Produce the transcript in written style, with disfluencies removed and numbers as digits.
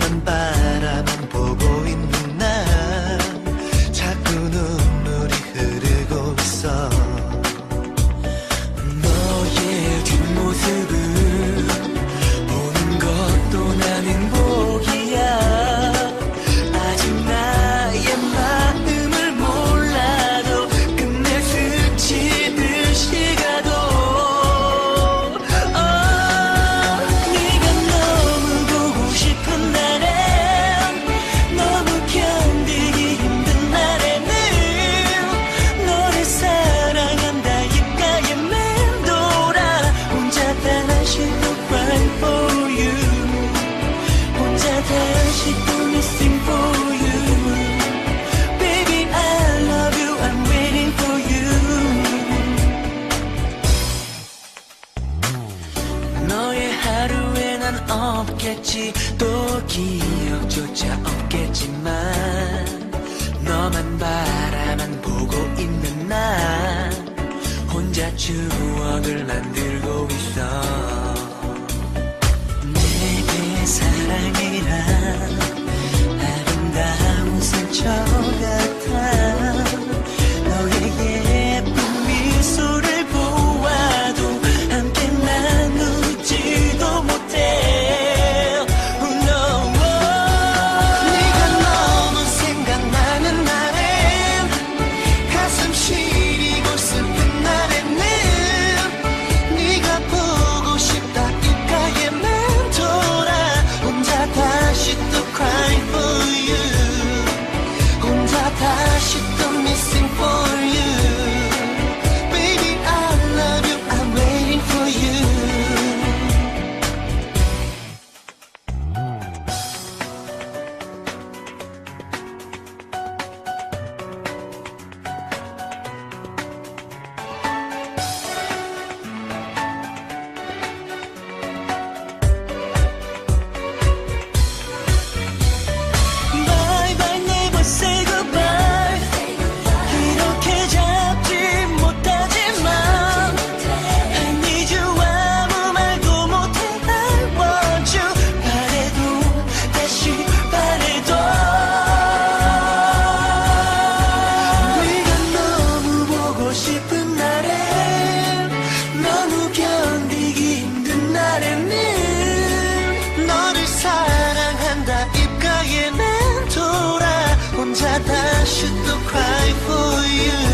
너만 바라만 보고 있는 나 자꾸 눈물이 흐르고 있어. 너의 뒷모습을 보는 것도 난 행복이야. 아직 나의 마음을 몰라도 끝내 스치듯이 가도 네가 너무 보고 싶은 날엔 너무 견디기 힘든 날에는 너를 사랑한다 입가에 맴돌아 혼자 다시 또 cry for you 혼자 다시 또 missing for you Baby I love you I'm waiting for you 너의 하루에 난 없겠지 또 기억조차 없겠지만 너만 바라만 보고 있는 나 혼자 추억을 만들고 있어. 내게 사랑이란 아름다운 상처 같아. 너의 예쁜 미소를 보아도 함께 나누지도 못해. Oh no. 네가 너무 생각나는 날엔 가슴 시리고 슬픈 날에는 네가 보고 싶다 입가에 맴돌아 혼자 다시 또 cry for you 혼자 다시 또 missing for you Baby I love you I'm waiting for you Bye bye never say goodbye 이렇게 잡지 못하지만 I need you 아무 말도 못해 I want you 바래도 다시 바래도 네가 너무 보고 싶은 날엔 너무 견디기 힘든 날에는 너를 사랑한다 입가에 맴돌아 혼자 다시 또 cry for you